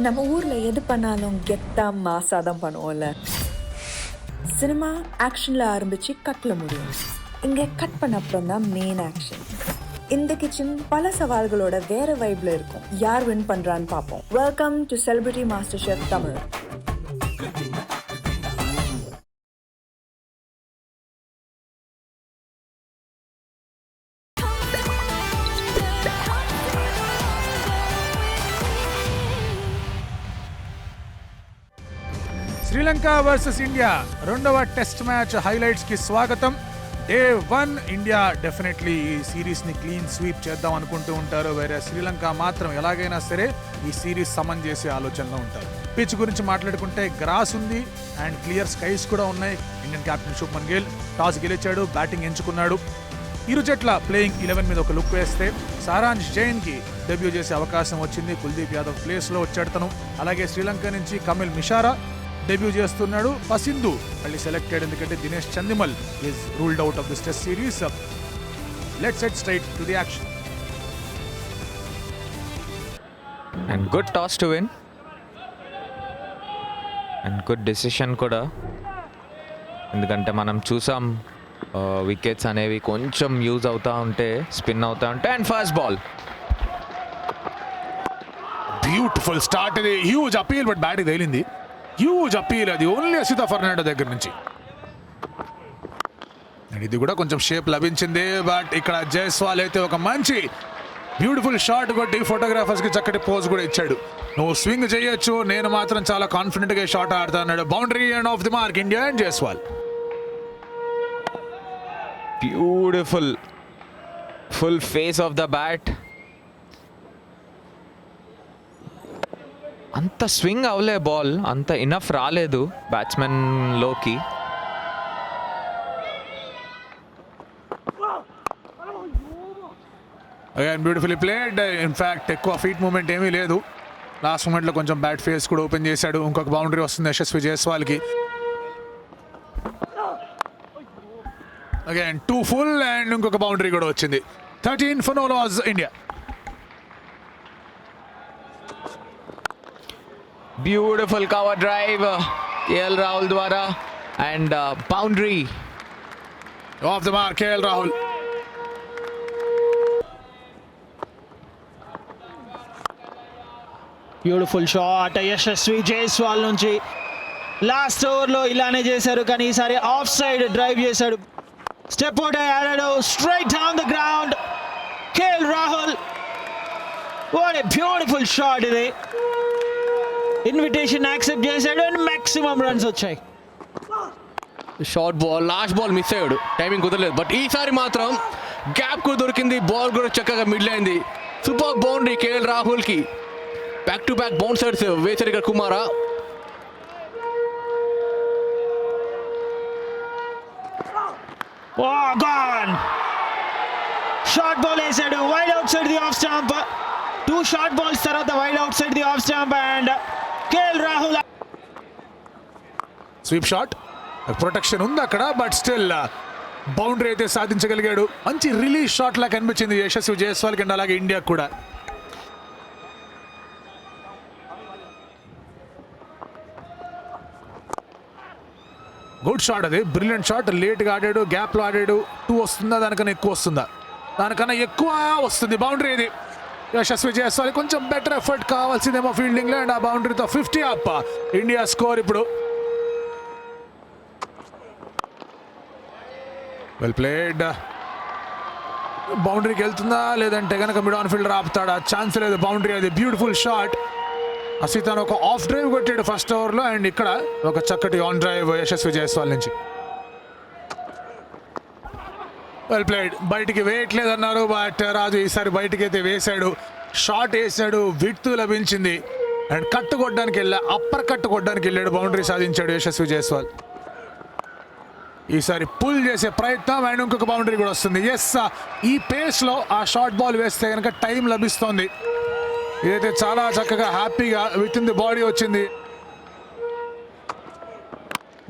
நம்ம ஊர்ல எது பண்ணாலும் கெத்தா மாசா தான் பண்ணுவோம்ல. சினிமா ஆக்ஷன்ல ஆரம்பிச்சு கட்ல முடியும். இங்க கட் பண்ண அப்புறம் தான் மெயின் ஆக்ஷன். இந்த கிச்சன் பல சவால்களோட வேற வைப்ல இருக்கும். யார் வின் பண்றான்னு பார்ப்போம். Welcome to celebrity master chef Tamil. Sri Lanka versus India రెండవ టెస్ట్ మ్యాచ్ హైలైట్స్ కి స్వాగతం. డే 1 ఇండియా డెఫినెట్లీ ఈ సిరీస్ ని క్లీన్ స్వీప్ చేద్దాం అనుకుంటూ ఉంటారు. వేరే శ్రీలంక మాత్రం ఎలాగైనా సరే ఈ సిరీస్ సమన్ చేసే ఆలోచనలో ఉంటారు. పిచ్ గురించి మాట్లాడుకుంటే గ్రాస్ ఉంది అండ్ క్లియర్ స్కైస్ కూడా ఉన్నాయి. Indian captain Shubman Gill toss గెలిచాడు, బ్యాటింగ్ ఎంచుకున్నాడు. ఇరు జట్ల ప్లేయింగ్ 11 మీద ఒక లుక్ వేస్తే సారాంష్ జైన్ కి డెబ్యూ చేసే అవకాశం వచ్చింది. కుల్దీప్ యాదవ్ ప్లేస్ లో వచ్చాడు తను. అలాగే శ్రీలంక నుంచి కమిల్ మిషారా డెబ్యూ చేస్తున్నాడు. పసింధు మళ్ళీ సెలెక్టెడ్, ఎందుకంటే Dinesh Chandimal is ruled out of this test series. Let's head straight to the action. And good toss to win and good decision కూడా, ఎందుకంటే మనం చూసాం వికెట్స్ అనేవి కొంచెం యూజ్ అవుతూ ఉంటే, స్పిన్ అవుతూ ఉంటే. And first ball beautiful start. ఇది హ్యూజ్ అపీల్, బట్ బ్యాట్ తేలింది. హ్యూజ్ అపీల్ అది ఓన్లీ అసిత ఫెర్నాండో దగ్గర నుంచి. ఇది కూడా కొంచెం షేప్ లభించింది, బట్ ఇక్కడ జైస్వాల్ అయితే ఒక మంచి బ్యూటిఫుల్ షాట్ కొట్టి ఫోటోగ్రాఫర్స్ కి చక్కటి పోజ్ కూడా ఇచ్చాడు. నువ్వు స్వింగ్ చేయొచ్చు, నేను మాత్రం చాలా కాన్ఫిడెంట్ గా షాట్ ఆడుతా అన్నాడు. Boundary and of the mark India and Jaiswal. Beautiful full face of the bat. అంత స్వింగ్ అవలే బాల్, అంత ఇనఫ్ రాలేదు బ్యాట్స్మెన్ లోకి. Again beautifully played. ఇన్ఫాక్ట్ ఎక్కువ ఫీట్ మూమెంట్ ఏమీ లేదు. లాస్ట్ మూమెంట్లో కొంచెం బ్యాట్ ఫేస్ కూడా ఓపెన్ చేశాడు. ఇంకొక బౌండరీ వస్తుంది యశస్వి జైస్వాల్కి. అగైన్ 2 ఫుల్ అండ్ ఇంకొక బౌండరీ కూడా వచ్చింది. 13 for no loss India. Beautiful cover drive KL Rahul ద్వారా and boundary off the mark KL Rahul. Beautiful shot Yashasvi Jaiswal నుంచి. లాస్ట్ ఓవర్లో ఇలానే చేశారు, కానీ ఈసారి ఆఫ్ సైడ్ డ్రైవ్ చేశాడు. స్టెప్ అవుట్ ఆడాడు, straight down the ground. KL Rahul, what a beautiful shot ఇది. ఇన్విటేషన్ యాక్సెప్ట్ చేశాడు అండ్ మాక్సిమం రన్స్ వచ్చాయి. Short ball, last ball miss అయ్యాడు, టైమింగ్ కుదరలేదు. బట్ ఈసారి మాత్రం గ్యాప్ కూడా దొరికింది, బాల్ కూడా చక్కగా మిడిల్ అయింది. సూపర్ బౌండరీ కేఎల్ రాహుల్కి. బ్యాక్ టు బ్యాక్ బౌన్సర్స్ వేశారు ఇక్కడ కుమారా. షార్ట్ బాల్ వేసాడు, wide outside the off stump. 2 short balls తర్వాత wide outside the off stump and KL Rahul. Sweep shot, protection ఉంది అక్కడ, బట్ స్టిల్ బౌండరీ అయితే సాధించగలిగాడు. మంచి రిలీజ్ షాట్ లా కనిపించింది యశస్వి జైస్వాల్ కి, అలాగే ఇండియా కూడా. గుడ్ షాట్, అది బ్రిలియంట్ షాట్. లేట్గా ఆడాడు, గ్యాప్లో ఆడాడు. 2 వస్తుందా, దానికన్నా ఎక్కువ వస్తుందా? దానికన్నా ఎక్కువ వస్తుంది బౌండరీ. ఇది యశస్వి జైస్వాల్ కొంచెం బెటర్ ఎఫర్ట్ కావాల్సిందేమో ఫీల్డింగ్ లో, అండ్ ఆ బౌండరీతో 50 అప్. ఇండియా స్కోర్ ఇప్పుడు. Well played. బౌండరీకి వెళ్తుందా లేదంటే కనుక మిడ్ ఆన్ ఫీల్డర్ ఆపుతాడా? ఛాన్స్ లేదు. బౌండరీ, అది బ్యూటిఫుల్ షాట్. అసితాన్ ఒక ఆఫ్ డ్రైవ్ కొట్టాడు ఫస్ట్ ఓవర్లో, అండ్ ఇక్కడ ఒక చక్కటి ఆన్ డ్రైవ్ యశస్వి జైస్వాల్ నుంచి. Well played. బయటికి వేయట్లేదన్నారు, బట్ రాజు ఈసారి బయటికి అయితే వేశాడు. షాట్ వేసాడు, విడ్త్ లభించింది, అండ్ కట్టు కొట్టడానికి అప్పర్ కట్టు కొట్టడానికి వెళ్ళాడు. బౌండరీ సాధించాడు యశస్వి జైస్వాల్. ఈసారి పుల్ చేసే ప్రయత్నం, అండ్ ఇంకొక బౌండరీ కూడా వస్తుంది. ఎస్, ఈ పేస్లో ఆ షార్ట్ బాల్ వేస్తే కనుక టైం లభిస్తోంది. ఇదైతే చాలా చక్కగా హ్యాపీగా విత్ ఇన్ ది బాడీ వచ్చింది.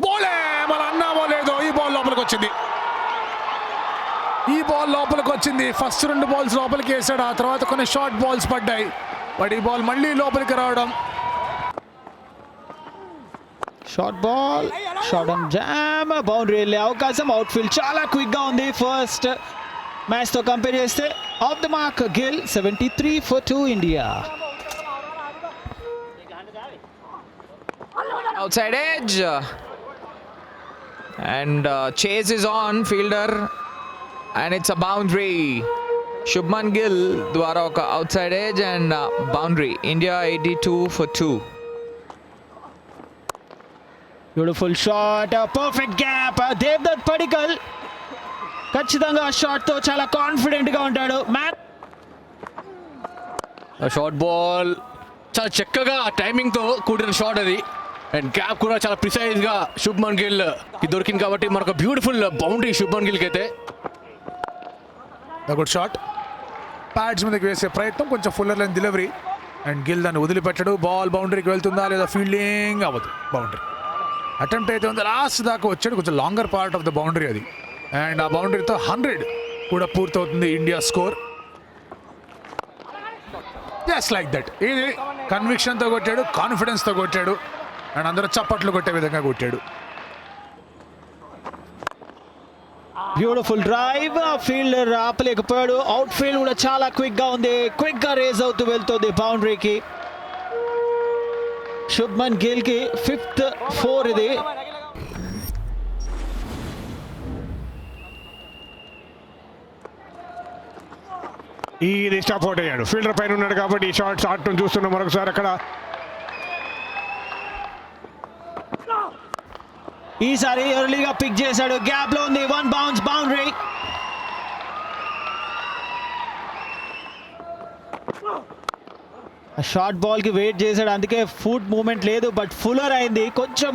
బోలే మన అన్నామో లేదో, ఈ బాల్ లోపలికి వచ్చింది. ఈ బాల్ లోపలికి వచ్చింది. ఫస్ట్ 2 బాల్స్ లోపలికి వేసాడు, ఆ తర్వాత కొన్ని షార్ట్ బాల్స్ పడ్డాయి. బట్ ఈ బాల్ మళ్ళీ లోపలికి రావడం short ball, short and jam, boundary వెళ్ళే అవకాశం. అవుట్ఫీల్డ్ చాలా క్విక్గా ఉంది ఫస్ట్ మ్యాచ్తో కంపేర్ చేస్తే. Of the mark Gill, 73 for 2 India. Outside edge. And chase is on fielder. And it's a boundary. Shubman Gill ద్వారా ఒక outside edge and boundary. India 82 for 2. Beautiful shot, perfect gap. Devdutt Padikkal ఖచ్చితంగా షాట్తో చాలా కాన్ఫిడెంట్గా ఉంటాడు. మ్యాచ్ షార్ట్ బాల్ చాలా చక్కగా టైమింగ్తో కూడిన shot అది. అండ్ గ్యాప్ కూడా చాలా ప్రిసైజ్గా శుభ్మన్ గిల్ కి దొరికింది కాబట్టి మనకు బ్యూటిఫుల్ బౌండరీ శుభ్మన్ గిల్కి అయితే. Good shot. ప్యాడ్స్ మీదకి వేసే ప్రయత్నం, కొంచెం fuller line delivery and Gill దాన్ని వదిలిపెట్టడు. బాల్ బౌండరీకి వెళ్తుందా లేదా ఫీల్డింగ్ అవ్వదు. బౌండరీ అటెంప్ట్ అయితే ఉంది, లాస్ట్ దాకా వచ్చాడు. కొంచెం longer part of the boundary అది. అండ్ ఆ బౌండరీతో 100 కూడా పూర్తవుతుంది India score. Just like that. ఇది కన్విక్షన్తో కొట్టాడు, కాన్ఫిడెన్స్తో కొట్టాడు అండ్ అందరూ చప్పట్లు కొట్టే విధంగా కొట్టాడు. బ్యూటిఫుల్ డ్రైవ్, ఫీల్డర్ ఆపలేకపోయాడు. అవుట్ ఫీల్డ్ కూడా చాలా క్విక్గా ఉంది, క్విక్గా రేజ్ అవుతూ వెళ్తుంది బౌండరీకి. శుభ్మన్ గిల్కి 5th 4 ఇది. ఇది స్టాప్ అవుట్ అయ్యాడు. ఫీల్డర్ పైన ఉన్నాడు కాబట్టి ఈ షాట్ ఆడటం చూస్తున్నాం మరొకసారి. అక్కడ ఈసారి ఎర్లీగా పిక్ చేశాడు, గ్యాప్ లో ఉంది. 1 bounce బౌండరీ. షార్ట్ బాల్ కి వెయిట్ చేశాడు, అందుకే ఫుట్ మూవ్మెంట్ లేదు. బట్ ఫుల్లర్ అయింది, కొంచెం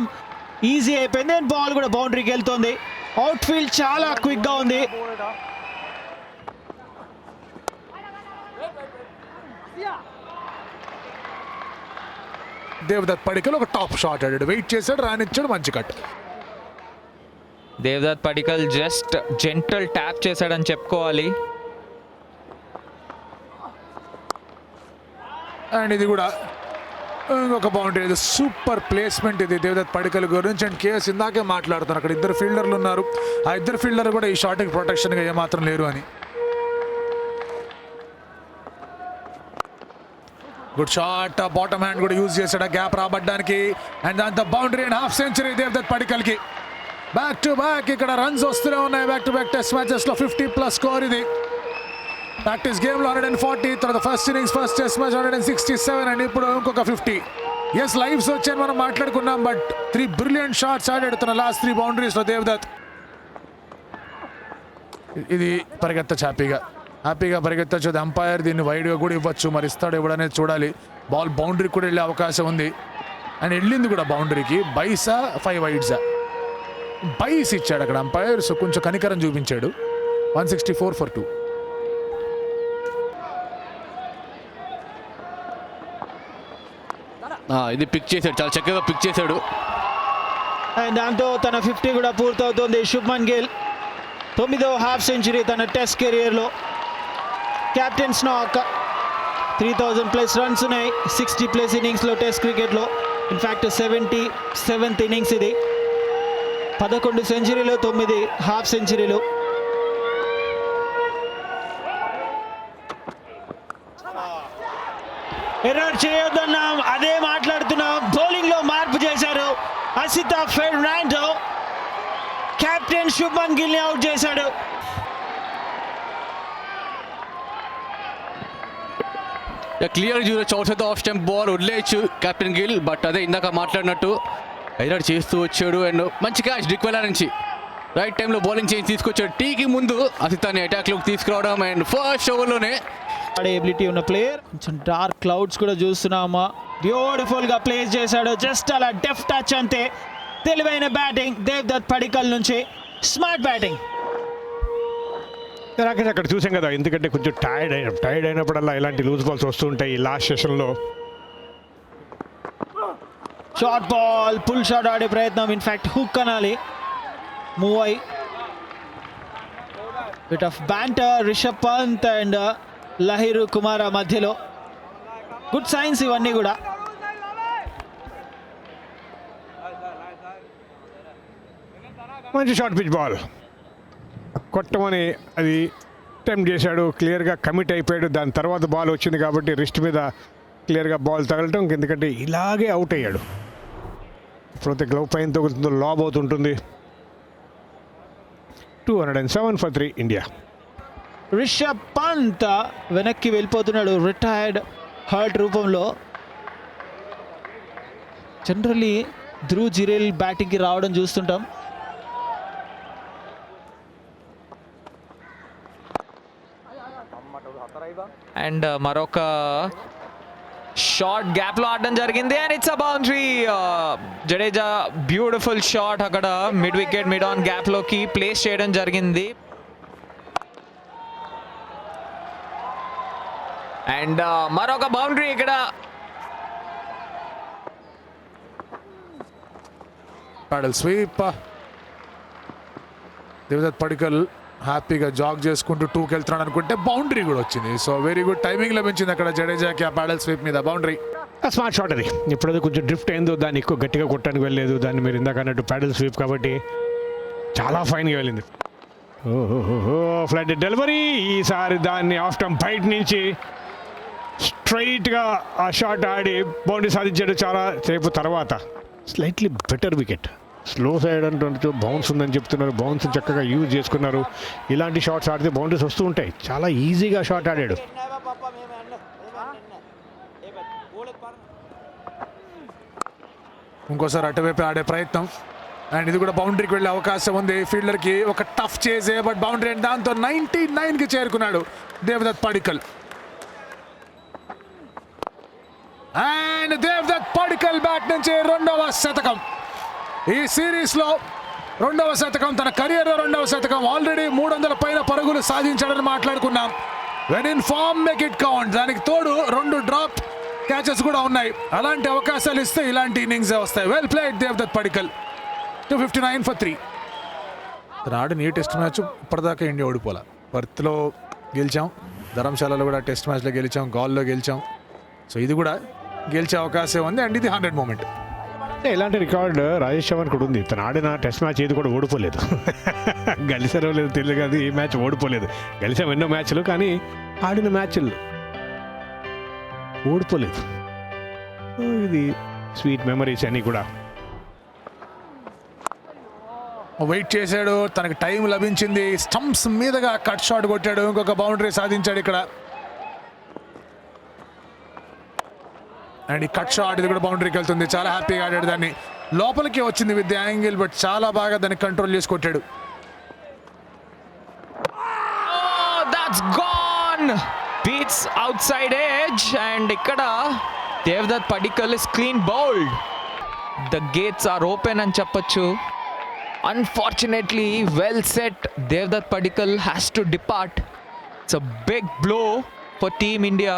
ఈజీ అయిపోయింది. అండ్ బాల్ కూడా బౌండరీకి వెళ్తుంది. అవుట్ ఫీల్డ్ చాలా క్విక్ గా ఉంది. దేవదత్ పడికల్ ఒక టాప్ షాట్ ఆడాడు, వెయిట్ చేశాడు, రానిచ్చాడు, మంచి cut. Devdutt Padikkal just gentle tap చేశాడని చెప్పుకోవాలి. అండ్ ఇది కూడా ఒక బౌండరీ. ఇది సూపర్ ప్లేస్మెంట్ ఇది దేవదత్ పడికల్ గురించి. అండ్ కేఎస్ ఇందాకే మాట్లాడుతున్నారు, అక్కడ 2 ఫీల్డర్లు ఉన్నారు. ఆ 2 ఫీల్డర్ కూడా ఈ షాట్కి ప్రొటెక్షన్గా ఏమాత్రం లేరు అని. గుడ్ షాట్, బాటమ్ హ్యాండ్ కూడా యూజ్ చేశాడు ఆ గ్యాప్ రాబడ్డానికి. అండ్ దాంతో boundary and half century Devdutt పడికల్కి. బ్యాక్ టు బ్యాక్ ఇక్కడ రన్స్ వస్తూనే ఉన్నాయి. బ్యాక్ టు బ్యాక్ టెస్ట్ మ్యాచెస్లో 50+ స్కోర్ ఇది. ప్రాక్టీస్ గేమ్లో 140, తర్వాత first innings first test match 167 and ఇప్పుడు ఇంకొక 50. ఎస్ లైవ్స్ వచ్చాయని మనం మాట్లాడుకున్నాం, బట్ 3 బ్రిలియంట్ షాట్స్ ఆడాడు తన లాస్ట్ 3 బౌండరీస్లో దేవదత్. ఇది పరిగెత్తచ్చు, హ్యాపీగా పరిగెత్తచ్చు. అంపైర్ దీన్ని వైడ్గా కూడా ఇవ్వచ్చు, మరి ఇస్తాడు ఇవ్వడనేది చూడాలి. బాల్ బౌండరీకి కూడా వెళ్ళే అవకాశం ఉంది అండ్ వెళ్ళింది కూడా బౌండరీకి. బైసా 5 వైడ్సా? బైస్ ఇచ్చాడు అక్కడ అంపైర్, సో కొంచెం కనికరం చూపించాడు. 164 for 2. ఇది పిక్ చేశాడు, చాలా చక్కగా పిక్ చేశాడు. అండ్ దాంతో తన 50 కూడా పూర్తవుతుంది. శుభ్మన్ గిల్ 9వ హాఫ్ సెంచరీ తన టెస్ట్ కెరియర్లో. క్యాప్టెన్స్ నాక్, 3000+ రన్స్ ఉన్నాయి 60+ ఇన్నింగ్స్లో టెస్ట్ క్రికెట్లో. ఇన్ఫ్యాక్ట్ 77th ఇన్నింగ్స్ ఇది. 11 సెంచరీలు, 9 హాఫ్ సెంచరీలు. ఎర్రర్ చేయొద్దన్నాం, అదే మాట్లాడుతున్నాం. బౌలింగ్ లో మార్పు చేశారు. అసిత ఫెర్నాండో కెప్టెన్ శుభ్మన్ గిల్ ని అవుట్ చేశాడు. క్లియర్ చూడొచ్చు, outside off stump ball వదిలేయచ్చు కెప్టెన్ గిల్. బట్ అదే ఇందాక మాట్లాడినట్టు ఎర్రర్ చేస్తూ వచ్చాడు. అండ్ మంచి క్యాచ్ డిక్వెలా నుంచి రైట్ టైంలో బౌలింగ్ చేంజ్ తీసుకొచ్చాడు. టీకి ముందు అసితాన్ని అటాక్లోకి తీసుకురావడం అండ్ ఫస్ట్ ఓవర్లోనే ఆడే ఎబిలిటీ ఉన్న ప్లేయర్. కొంచెం డార్క్ క్లౌడ్స్ కూడా చూస్తున్నామా, బ్యూటిఫుల్ గా ప్లేస్ చేశాడు. జస్ట్ అలా డెఫ్ టచ్ అంతే. తెలివైన బ్యాటింగ్ దేవ్దత్ పడికల్ నుంచి, స్మార్ట్ బ్యాటింగ్. రాకేష్ అక్కడ చూసాం కదా, ఎందుకంటే కొంచెం టైర్డ్ అయినప్పుడల్లా ఇలాంటి లూజ్ బాల్స్ వస్తుంటాయి. ఈ లాస్ట్ సెషన్లో షార్ట్ బాల్, పుల్ షాట్ ఆడే ప్రయత్నం. ఇన్ఫాక్ట్ హుక్ అనాలి. మూవ్ అయి bit of banter Rishabh Pant and Lahiru Kumara మధ్యలో. గుడ్ సైన్స్ ఇవన్నీ కూడా. మంచి షార్ట్ పిచ్ బాల్ కొట్టమని అది అటెంప్ట్ చేశాడు, క్లియర్గా కమిట్ అయిపోయాడు. దాని తర్వాత బాల్ వచ్చింది కాబట్టి రిస్ట్ మీద క్లియర్గా బాల్ తగలటం, ఎందుకంటే ఇలాగే అవుట్ అయ్యాడు. ఇప్పుడైతే గ్లవ్ పైన తగ్గుతుందో లాబ్ అవుతుంటుంది. 207 for 3 ఇండియా. రిషబ్ పంత్ వెనక్కి వెళ్ళిపోతున్నాడు రిటైర్డ్ హర్ట్ రూపంలో. జనరల్లీ ధ్రువ్ జిరేల్ బ్యాటింగ్కి రావడం చూస్తుంటాం. అండ్ మరొక షార్ట్ గ్యాప్ లో ఆడడం జరిగింది and it's a boundary. Jadeja beautiful shot అక్కడ mid wicket mid on gap లోకి ప్లేస్ చేయడం జరిగింది. అండ్ మరొక బౌండరీ ఇక్కడ. ప్యాడల్ స్వీప్. దేవదత్ పడికల్ హ్యాపీగా జాగ్ చేసుకుంటూ 2కి వెళ్తున్నాడు అనుకుంటే బౌండరీ కూడా వచ్చింది. సో వెరీ గుడ్ టైమింగ్ లభించింది అక్కడ జడేజాకి ఆ ప్యాడల్ స్వీప్ మీద బౌండరీ. స్మార్ట్ షాట్ అది. ఇప్పుడైతే కొంచెం డ్రిఫ్ట్ అయిందో, దాన్ని ఎక్కువ గట్టిగా కొట్టడానికి వెళ్ళలేదు. దాన్ని మీరు ఇందాక అన్నట్టు ప్యాడల్ స్వీప్ కాబట్టి చాలా ఫైన్గా వెళ్ళింది. ఓహో ఫ్లడ్ డెలివరీ. ఈసారి దాన్ని ఆఫ్ టైం బయట నుంచి స్ట్రైట్గా ఆ షాట్ ఆడి బౌండరీ సాధించాడు చాలా సేపు తర్వాత. Slightly better wicket. Slow side అంటూ బౌన్స్ ఉందని చెప్తున్నారు. బౌన్స్ చక్కగా యూజ్ చేసుకున్నారు. ఇలాంటి షాట్స్ ఆడితే బౌండరీస్ వస్తూ ఉంటాయి. చాలా ఈజీగా షాట్ ఆడాడు. ఇంకోసారి అటువైపు ఆడే ప్రయత్నం అండ్ ఇది కూడా బౌండరీకి వెళ్ళే అవకాశం ఉంది ఫీల్డర్కి. ఒక టఫ్ చేసే బట్ బౌండరీ అండ్ దాంతో 99కి చేరుకున్నాడు దేవదత్ పడికల్. అండ్ దేవదత్ పడికల్ బ్యాట్ నుంచి 2వ శతకం ఈ సిరీస్లో. 2వ శతకం, తన కెరియర్లో 2వ శతకం. ఆల్రెడీ 300 పైన పరుగులు సాధించాడని మాట్లాడుకున్నాం. When in form make it count. దానికి తోడు 2 డ్రాప్ క్యాచెస్ కూడా ఉన్నాయి. అలాంటి అవకాశాలు ఇస్తే ఇలాంటి ఇన్నింగ్స్ వస్తాయి. Well played Devdutt Padikkal. 259 for 3. తను ఆడిన ఈ టెస్ట్ మ్యాచ్ ఇప్పటిదాకా ఇండియా ఓడిపోలే. పర్త్లో గెలిచాం, ధర్మశాలలో కూడా టెస్ట్ మ్యాచ్లో గెలిచాం, గాల్లో గెలిచాం. సో ఇది కూడా గెలిచే అవకాశం ఉంది అండ్ ఇది 100 మూమెంట్. ఇలాంటి రికార్డ్ రాజేష్ చౌహాన్ కూడా ఉంది. తను ఆడిన టెస్ట్ మ్యాచ్ ఏది కూడా ఓడిపోలేదు. గెలిచారో లేదో తెలియదు కానీ ఈ మ్యాచ్ ఓడిపోలేదు. గెలిచాం ఎన్నో మ్యాచ్లు, కానీ ఆడిన మ్యాచ్లు ఓడిపోలేదు. ఇది స్వీట్ మెమరీస్ అని కూడా. వెయిట్ చేశాడు, తనకి టైం లభించింది. స్టంప్స్ మీదగా కట్ షాట్ కొట్టాడు, ఇంకొక బౌండరీ సాధించాడు ఇక్కడ. అండ్ ఈ కట్ షాట్ ఇది కూడా బౌండరీకి వెళ్తుంది. చాలా హ్యాపీగా ఆడాడు. దాన్ని లోపలికి వచ్చింది విత్ ది యాంగిల్, బట్ చాలా బాగా దాన్ని కంట్రోల్ చేసి కొట్టాడు. That's gone. Beats outside edge and ఇక్కడ Devdutt Padikkal is clean bowled. The gates are open అని చెప్పొచ్చు. Unfortunately, well set. Devdutt Padikkal has to depart. It's a big blow for Team India.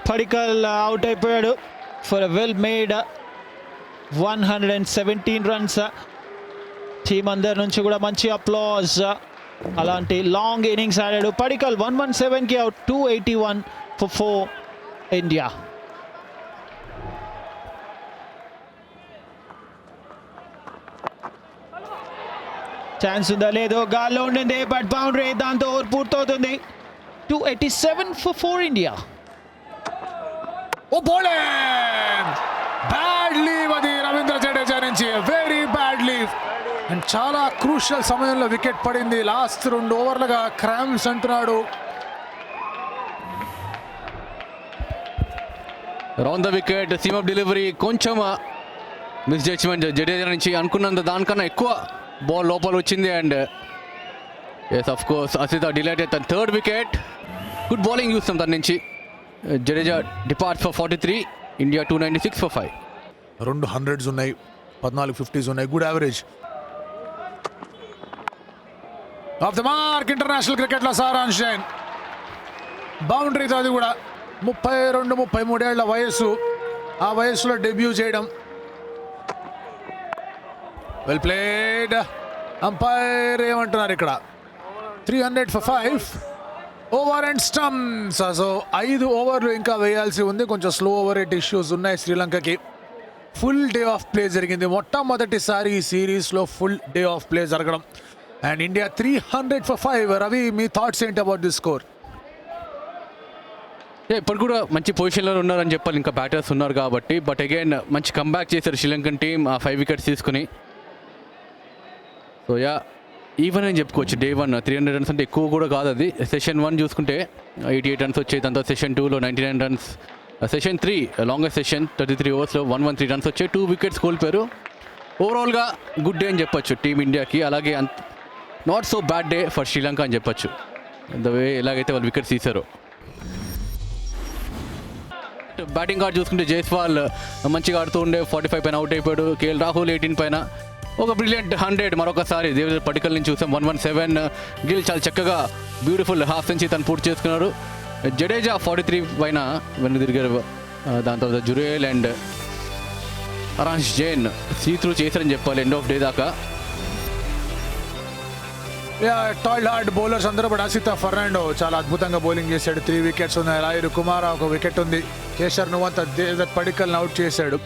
Padikkal out అయిపోయాడు for a well made 117 runs. Team అందరి నుంచి కూడా మంచి applause. అలాంటి long innings ఆడాడు పడికల్. 117కి అవుట్. 281 for 4 India. ఛాన్స్ ఉందా లేదో, గాల్లో ఉండింది బట్ బౌండరీ, దాంతో ఓవర్ పూర్తవుతుంది. 287 for 4 India. Oh bowling bad leave అది రవీంద్ర జడేజా నుంచి. వెరీ బ్యాడ్ లీవ్ అండ్ చాలా క్రూషియల్ సమయంలో వికెట్ పడింది. లాస్ట్ 2 ఓవర్లుగా క్రామ్స్ అంటున్నాడు. Round the wicket, seam off delivery కొంచెం మిస్ జడ్జ్మెంట్ జడేజా నుంచి. అనుకున్నంత దానికన్నా ఎక్కువ బాల్ లోపల వచ్చింది. And as of course Asitha delighted తన 3rd వికెట్. గుడ్ బౌలింగ్ చూస్తాం తన నుంచి. Jadeja depart for 43, India 296 for 5. 2 100s ఉన్నాయి, 14 50s ఉన్నాయి. Good average. Of the mark international క్రికెట్లో సారాంశ్ జైన్. బౌండరీతో అది కూడా 32-33 ఏళ్ల వయస్సు. ఆ వయస్సులో డెబ్యూ చేయడం. Well played. అంపైర్ ఏమంటున్నారు ఇక్కడ? 300 for 5. Over and stumps. So 5 ఓవర్లు ఇంకా వేయాల్సి ఉంది. కొంచెం స్లో ఓవర్ రేట్ ఇష్యూస్ ఉన్నాయి శ్రీలంకకి. ఫుల్ డే ఆఫ్ ప్లే జరిగింది. మొట్టమొదటిసారి ఈ సిరీస్లో ఫుల్ డే ఆఫ్ ప్లే జరగడం. And India 300 for 5. Ravi, me thoughts ఏంటి అబౌట్ దిస్ స్కోర్? ఇప్పుడు కూడా మంచి పొజిషన్లో ఉన్నారని చెప్పాలి, ఇంకా బ్యాటర్స్ ఉన్నారు కాబట్టి. బట్ అగైన్ మంచి కంబ్యాక్ చేశారు శ్రీలంకన్ టీం ఆ 5 వికెట్స్ తీసుకుని. సో ఈవెన్ అని చెప్పుకోవచ్చు. డే 1 300 రన్స్ అంటే ఎక్కువ కూడా కాదు. అది సెషన్ 1 చూసుకుంటే 88 రన్స్ వచ్చాయి. దాంతో సెషన్ 2లో 99 runs, session 3 longest session 33 ఓవర్స్లో 113 runs వచ్చాయి. 2 వికెట్స్ కోల్పోయారు. ఓవరాల్గా గుడ్ డే అని చెప్పొచ్చు టీమిండియాకి. అలాగే not so bad day for Sri Lanka అని చెప్పొచ్చు, ద వే ఎలాగైతే వాళ్ళు వికెట్స్ తీశారో. బ్యాటింగ్ కార్డ్ చూసుకుంటే జైస్వాల్ మంచిగా ఆడుతూ ఉండే 45 పైన అవుట్ అయిపోయాడు. కేఎల్ రాహుల్ 18 పైన ఒక బ్రిలియంట్ 100. మరొకసారి దేవదత్ పడికల్ నుంచి చూసాం 117. గిల్ చాలా చక్కగా బ్యూటిఫుల్ హాఫ్ సెంచరీ తను పూర్తి చేసుకున్నారు. జడేజా 43 పైన వెన్ను తిరిగారు. దాని తర్వాత జురేల్ అండ్ అరాంష్ జైన్ సీత్రూ చేశారని చెప్పాలి ఎండ్ ఆఫ్ డే దాకా. టాల్ హార్డ్ బౌలర్స్ అందరూ, బట్ అసిత ఫెర్నాండో చాలా అద్భుతంగా బౌలింగ్ చేశాడు. 3 వికెట్స్ ఉన్నాయి. రాయుడు కుమార్ ఒక వికెట్ ఉంది. కేశర్ నువ్వంతా దేవదత్ పడికల్ని అవుట్ చేశాడు.